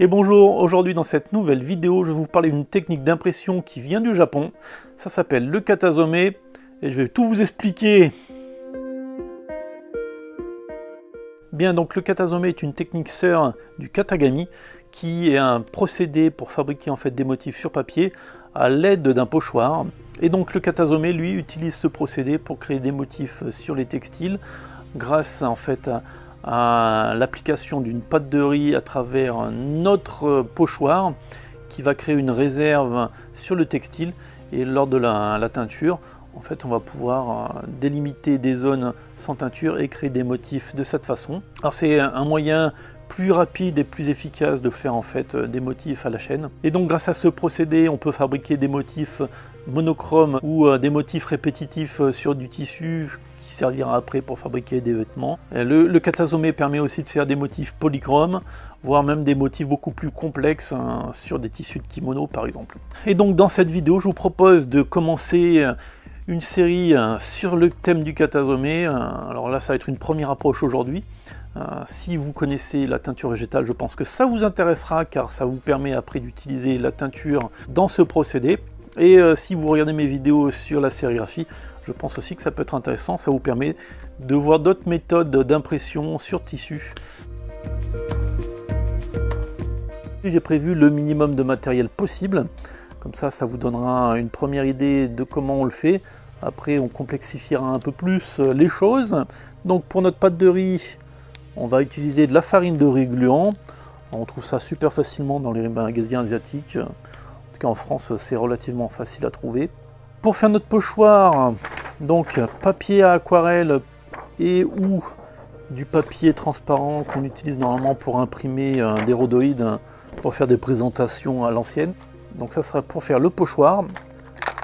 Et bonjour, aujourd'hui dans cette nouvelle vidéo, je vais vous parler d'une technique d'impression qui vient du Japon. Ça s'appelle le katazome et je vais tout vous expliquer. Bien, donc le katazome est une technique sœur du katagami qui est un procédé pour fabriquer en fait des motifs sur papier à l'aide d'un pochoir. Et donc le katazome, lui, utilise ce procédé pour créer des motifs sur les textiles grâce en fait à l'application d'une pâte de riz à travers notre pochoir qui va créer une réserve sur le textile, et lors de la teinture, en fait, on va pouvoir délimiter des zones sans teinture et créer des motifs de cette façon. Alors c'est un moyen plus rapide et plus efficace de faire en fait des motifs à la chaîne. Et donc grâce à ce procédé, on peut fabriquer des motifs monochromes ou des motifs répétitifs sur du tissu qui servira après pour fabriquer des vêtements. Le katazome permet aussi de faire des motifs polychromes, voire même des motifs beaucoup plus complexes sur des tissus de kimono par exemple. Et donc dans cette vidéo, je vous propose de commencer une série sur le thème du katazome. Alors là, ça va être une première approche aujourd'hui. Si vous connaissez la teinture végétale, je pense que ça vous intéressera car ça vous permet après d'utiliser la teinture dans ce procédé. Et si vous regardez mes vidéos sur la sérigraphie, je pense aussi que ça peut être intéressant. Ça vous permet de voir d'autres méthodes d'impression sur tissu. J'ai prévu le minimum de matériel possible. Comme ça vous donnera une première idée de comment on le fait. Après, on complexifiera un peu plus les choses. Donc pour notre pâte de riz, on va utiliser de la farine de riz gluant. On trouve ça super facilement dans les magasins asiatiques. En tout cas en France, c'est relativement facile à trouver. Pour faire notre pochoir, donc papier à aquarelle et ou du papier transparent qu'on utilise normalement pour imprimer des rhodoïdes pour faire des présentations à l'ancienne. Donc ça sera pour faire le pochoir.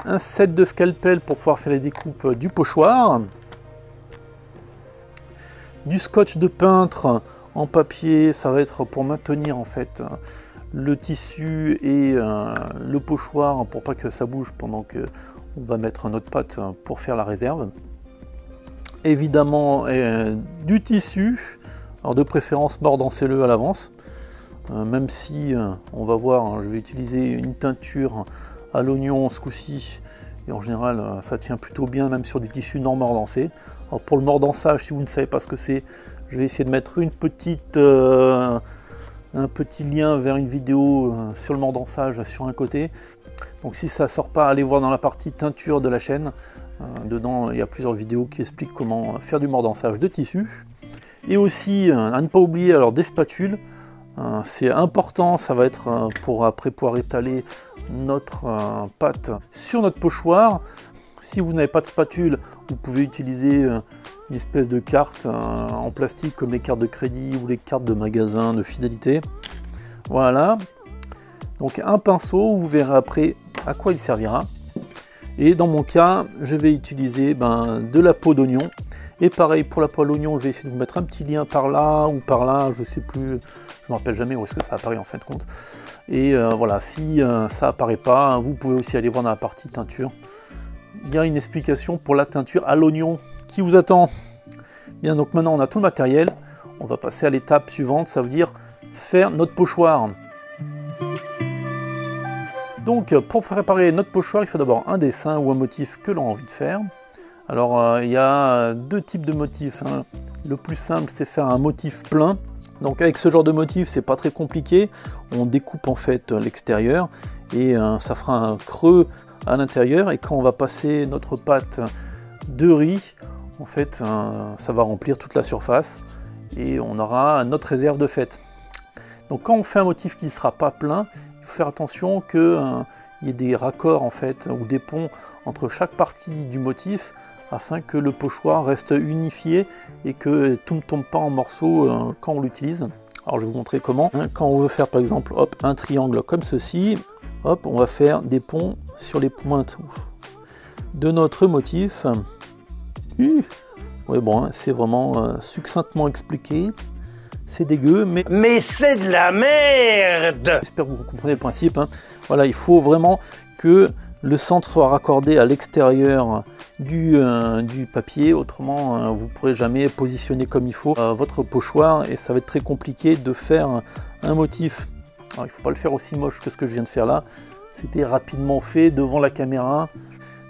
Un set de scalpel pour pouvoir faire les découpes du pochoir. Du scotch de peintre en papier, ça va être pour maintenir en fait le tissu et le pochoir pour pas que ça bouge pendant que on va mettre notre pâte pour faire la réserve. Évidemment du tissu, alors de préférence mordancez-le à l'avance, même si on va voir, je vais utiliser une teinture à l'oignon ce coup-ci, et en général ça tient plutôt bien même sur du tissu non mordancé. Alors pour le mordançage, si vous ne savez pas ce que c'est, je vais essayer de mettre un petit lien vers une vidéo sur le mordançage sur un côté. Donc si ça ne sort pas, allez voir dans la partie teinture de la chaîne. Dedans, il y a plusieurs vidéos qui expliquent comment faire du mordançage de tissu. Et aussi, à ne pas oublier, alors des spatules. C'est important, ça va être pour après pouvoir étaler notre pâte sur notre pochoir. Si vous n'avez pas de spatule, vous pouvez utiliser une espèce de carte en plastique comme les cartes de crédit ou les cartes de magasin de fidélité. Voilà. Donc un pinceau, vous verrez après à quoi il servira. Et dans mon cas, je vais utiliser de la peau d'oignon. Et pareil pour la peau d'oignon, je vais essayer de vous mettre un petit lien par là ou par là, je sais plus, je me rappelle jamais où est-ce que ça apparaît en fin de compte. Et voilà, si ça apparaît pas, vous pouvez aussi aller voir dans la partie teinture. Il y a une explication pour la teinture à l'oignon qui vous attend. Bien, donc maintenant on a tout le matériel, on va passer à l'étape suivante, ça veut dire faire notre pochoir. Donc pour préparer notre pochoir, il faut d'abord un dessin ou un motif que l'on a envie de faire. Alors il y a deux types de motifs. Le plus simple, c'est faire un motif plein. Donc avec ce genre de motif, c'est pas très compliqué. On découpe en fait l'extérieur et ça fera un creux à l'intérieur. Et quand on va passer notre pâte de riz, en fait, ça va remplir toute la surface et on aura notre réserve de fait. Donc quand on fait un motif qui ne sera pas plein, il faut faire attention qu'il y ait des raccords en fait ou des ponts entre chaque partie du motif afin que le pochoir reste unifié et que tout ne tombe pas en morceaux quand on l'utilise. Alors je vais vous montrer comment. Quand on veut faire par exemple un triangle comme ceci, hop, on va faire des ponts sur les pointes de notre motif. Ouais, bon, c'est vraiment succinctement expliqué. C'est dégueu, mais c'est de la merde. J'espère que vous comprenez le principe. Voilà, il faut vraiment que le centre soit raccordé à l'extérieur du papier, autrement vous ne pourrez jamais positionner comme il faut votre pochoir et ça va être très compliqué de faire un motif Alors, il ne faut pas le faire aussi moche que ce que je viens de faire là. C'était rapidement fait devant la caméra.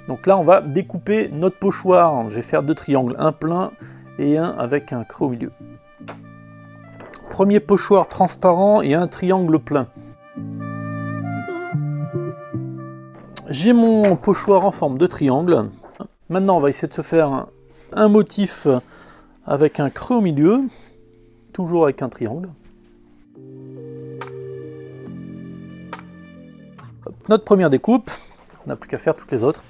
Donc là, on va découper notre pochoir. Je vais faire 2 triangles, un plein et un avec un creux au milieu. Premier pochoir transparent et un triangle plein. J'ai mon pochoir en forme de triangle. Maintenant, on va essayer de se faire un motif avec un creux au milieu, toujours avec un triangle. Notre première découpe, on n'a plus qu'à faire toutes les autres.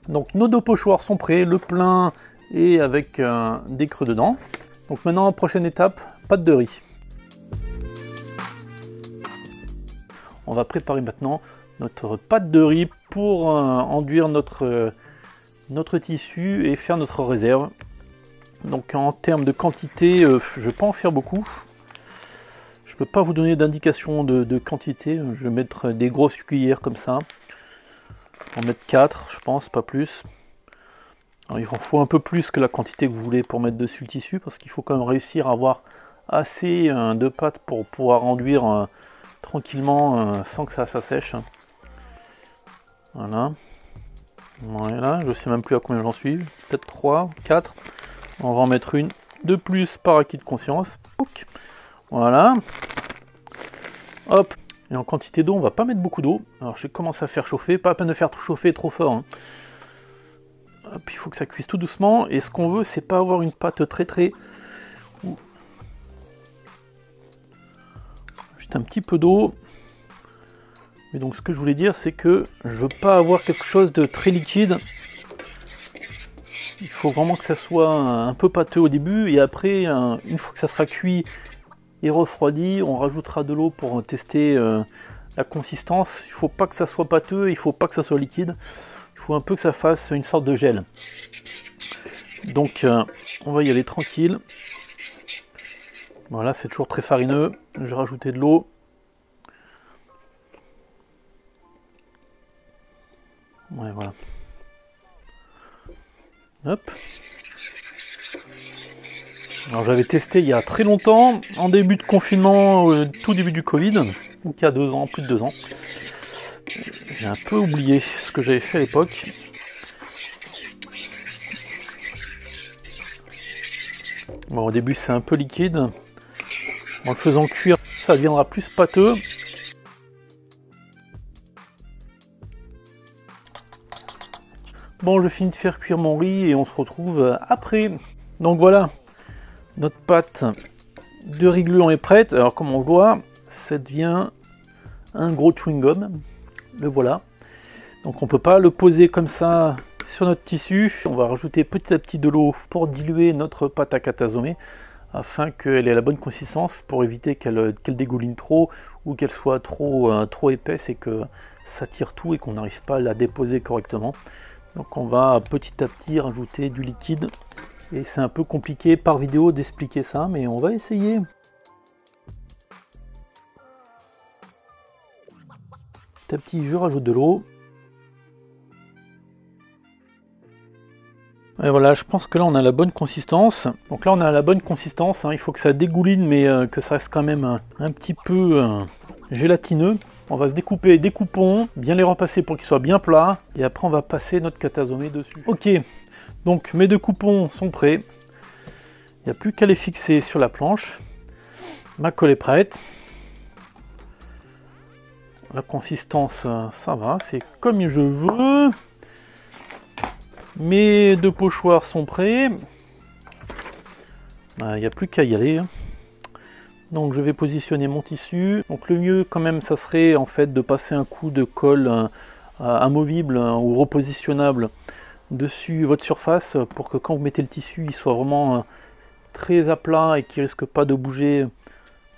Donc nos 2 pochoirs sont prêts, le plein et avec des creux dedans. Donc maintenant, prochaine étape, pâte de riz. On va préparer maintenant notre pâte de riz pour enduire notre tissu et faire notre réserve. Donc en termes de quantité, je ne vais pas en faire beaucoup. Je ne peux pas vous donner d'indication de quantité. Je vais mettre des grosses cuillères comme ça. On va mettre 4, je pense, pas plus. Alors, il en faut un peu plus que la quantité que vous voulez pour mettre dessus le tissu, parce qu'il faut quand même réussir à avoir assez de pâte pour pouvoir enduire tranquillement sans que ça s'assèche. Voilà. Voilà, je ne sais même plus à combien j'en suis. Peut-être 3, 4. On va en mettre une de plus par acquis de conscience. Pouc. Voilà. Hop. Et en quantité d'eau, on va pas mettre beaucoup d'eau. Alors je commence à faire chauffer, pas à peine de faire tout chauffer trop fort. Hein. Hop, il faut que ça cuise tout doucement. Et ce qu'on veut, c'est pas avoir une pâte très... Juste un petit peu d'eau. Et donc ce que je voulais dire, c'est que je veux pas avoir quelque chose de très liquide. Il faut vraiment que ça soit un peu pâteux au début. Et après, une fois que ça sera cuit et refroidi, on rajoutera de l'eau pour tester la consistance. Il ne faut pas que ça soit pâteux, il ne faut pas que ça soit liquide. Il faut un peu que ça fasse une sorte de gel. Donc on va y aller tranquille. Voilà, c'est toujours très farineux. Je vais rajouter de l'eau. Ouais, voilà. Hop. Alors j'avais testé il y a très longtemps, en début de confinement, tout début du Covid, donc il y a 2 ans, plus de 2 ans. J'ai un peu oublié ce que j'avais fait à l'époque. Bon, au début c'est un peu liquide. En le faisant cuire, ça deviendra plus pâteux. Bon, je finis de faire cuire mon riz et on se retrouve après. Donc voilà. Notre pâte de riz gluant est prête. Alors comme on le voit, ça devient un gros chewing-gum. Le voilà. Donc on ne peut pas le poser comme ça sur notre tissu. On va rajouter petit à petit de l'eau pour diluer notre pâte à katasomé afin qu'elle ait la bonne consistance pour éviter qu'elle dégouline trop ou qu'elle soit trop épaisse et que ça tire tout et qu'on n'arrive pas à la déposer correctement. Donc on va petit à petit rajouter du liquide. Et c'est un peu compliqué par vidéo d'expliquer ça, mais on va essayer. Petit à petit, je rajoute de l'eau. Et voilà, je pense que là on a la bonne consistance. Donc là on a la bonne consistance, hein. Il faut que ça dégouline, mais que ça reste quand même un petit peu gélatineux. On va se découper des coupons, bien les repasser pour qu'ils soient bien plats. Et après on va passer notre katasomé dessus. Ok. Donc mes 2 coupons sont prêts, il n'y a plus qu'à les fixer sur la planche. Ma colle est prête. La consistance, ça va, c'est comme je veux. Mes 2 pochoirs sont prêts. Il n'y a plus qu'à y aller. Donc je vais positionner mon tissu. Donc le mieux quand même, ça serait en fait de passer un coup de colle amovible ou repositionnable dessus votre surface pour que quand vous mettez le tissu, il soit vraiment très à plat et qu'il risque pas de bouger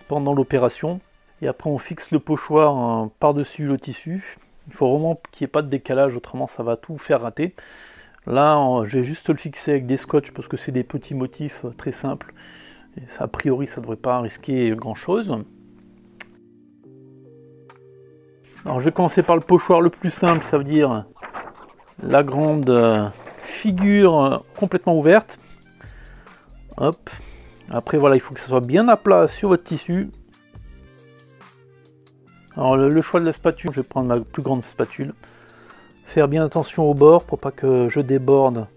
pendant l'opération. Et après on fixe le pochoir par-dessus le tissu. Il faut vraiment qu'il n'y ait pas de décalage, autrement ça va tout faire rater. Là je vais juste le fixer avec des scotch parce que c'est des petits motifs très simples. Et ça, a priori ça ne devrait pas risquer grand chose. Alors je vais commencer par le pochoir le plus simple, ça veut dire la grande figure complètement ouverte. Hop, Après voilà, il faut que ça soit bien à plat sur votre tissu. Alors le choix de la spatule, je vais prendre ma plus grande spatule. Faire bien attention au bord pour pas que je déborde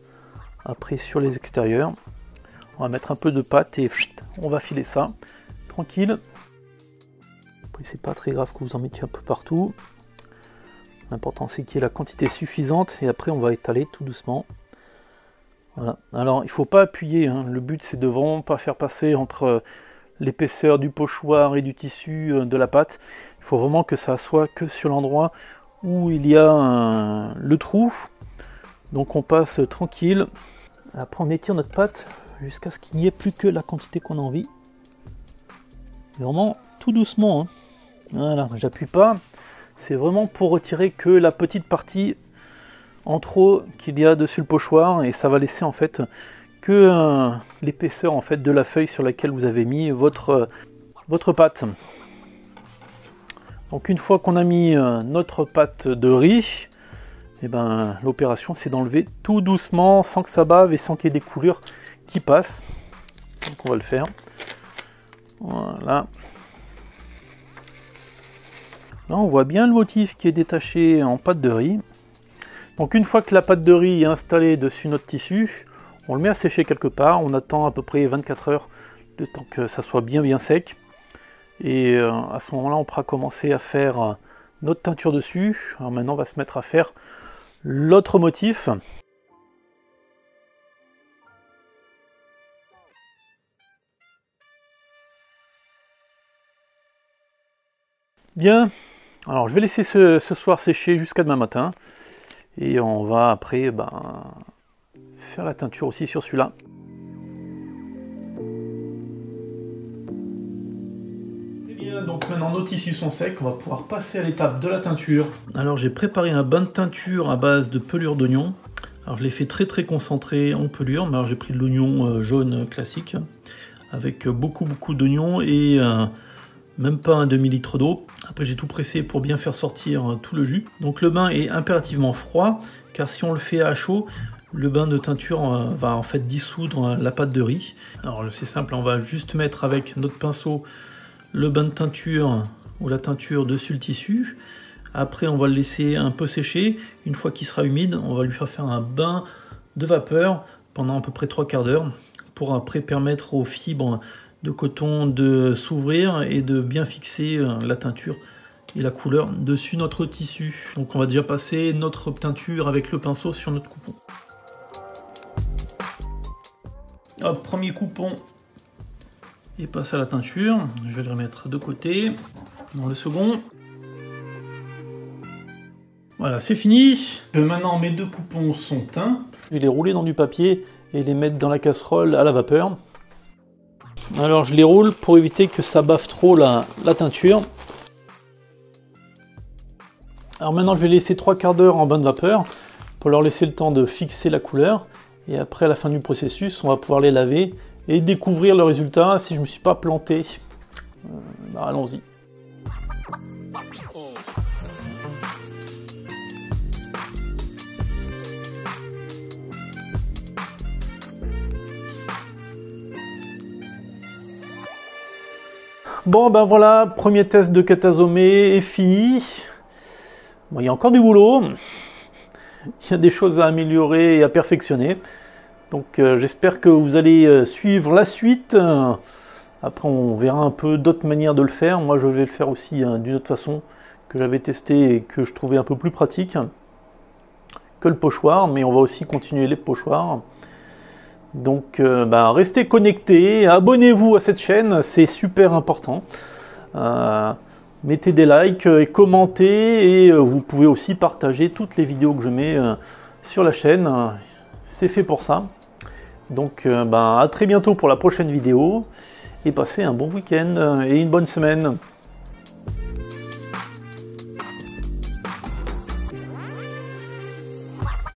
après sur les extérieurs. On va mettre un peu de pâte et on va filer ça tranquille. Après c'est pas très grave que vous en mettiez un peu partout. L'important c'est qu'il y ait la quantité suffisante et après on va étaler tout doucement. Voilà. Alors il ne faut pas appuyer, hein. Le but c'est de vraiment pas faire passer entre l'épaisseur du pochoir et du tissu de la pâte. Il faut vraiment que ça soit que sur l'endroit où il y a le trou. Donc on passe tranquille. Après on étire notre pâte jusqu'à ce qu'il n'y ait plus que la quantité qu'on a envie. Vraiment tout doucement, hein. Voilà, j'appuie pas. C'est vraiment pour retirer que la petite partie en trop qu'il y a dessus le pochoir, et ça va laisser en fait que l'épaisseur en fait de la feuille sur laquelle vous avez mis votre pâte. Donc une fois qu'on a mis notre pâte de riz, et ben l'opération c'est d'enlever tout doucement sans que ça bave et sans qu'il y ait des coulures qui passent. Donc on va le faire. Voilà. Là on voit bien le motif qui est détaché en pâte de riz. Donc une fois que la pâte de riz est installée dessus notre tissu, on le met à sécher quelque part, on attend à peu près 24 heures, le temps que ça soit bien sec. Et à ce moment-là, on pourra commencer à faire notre teinture dessus. Alors maintenant, on va se mettre à faire l'autre motif. Bien, alors je vais laisser ce soir sécher jusqu'à demain matin. Et on va après faire la teinture aussi sur celui-là. Et bien, donc maintenant nos tissus sont secs, on va pouvoir passer à l'étape de la teinture. Alors j'ai préparé un bain de teinture à base de pelure d'oignon. Alors je l'ai fait très concentré en pelure, mais j'ai pris de l'oignon jaune classique, avec beaucoup d'oignons et même pas un demi-litre d'eau. Après j'ai tout pressé pour bien faire sortir tout le jus. Donc le bain est impérativement froid, car si on le fait à chaud, le bain de teinture va en fait dissoudre la pâte de riz. Alors c'est simple, on va juste mettre avec notre pinceau le bain de teinture ou la teinture dessus le tissu. Après on va le laisser un peu sécher. Une fois qu'il sera humide, on va lui faire un bain de vapeur pendant à peu près 3/4 d'heure pour après permettre aux fibres de coton de s'ouvrir et de bien fixer la teinture et la couleur dessus notre tissu. Donc on va déjà passer notre teinture avec le pinceau sur notre coupon. Hop, premier coupon et passe à la teinture. Je vais le remettre de côté dans le second. Voilà, c'est fini. Maintenant mes deux coupons sont teints. Je vais les rouler dans du papier et les mettre dans la casserole à la vapeur. Alors je les roule pour éviter que ça baffe trop la teinture. Alors maintenant je vais laisser 3/4 d'heure en bain de vapeur pour leur laisser le temps de fixer la couleur. Et après à la fin du processus, on va pouvoir les laver et découvrir le résultat si je ne me suis pas planté. Allons-y. Bon ben voilà, premier test de Katazome est fini. Bon, il y a encore du boulot. Il y a des choses à améliorer et à perfectionner. Donc j'espère que vous allez suivre la suite. Après on verra un peu d'autres manières de le faire. Moi je vais le faire aussi d'une autre façon que j'avais testé et que je trouvais un peu plus pratique que le pochoir. Mais on va aussi continuer les pochoirs. Donc restez connectés, abonnez-vous à cette chaîne, c'est super important. Mettez des likes et commentez, et vous pouvez aussi partager toutes les vidéos que je mets sur la chaîne. C'est fait pour ça. Donc à très bientôt pour la prochaine vidéo, et passez un bon week-end et une bonne semaine.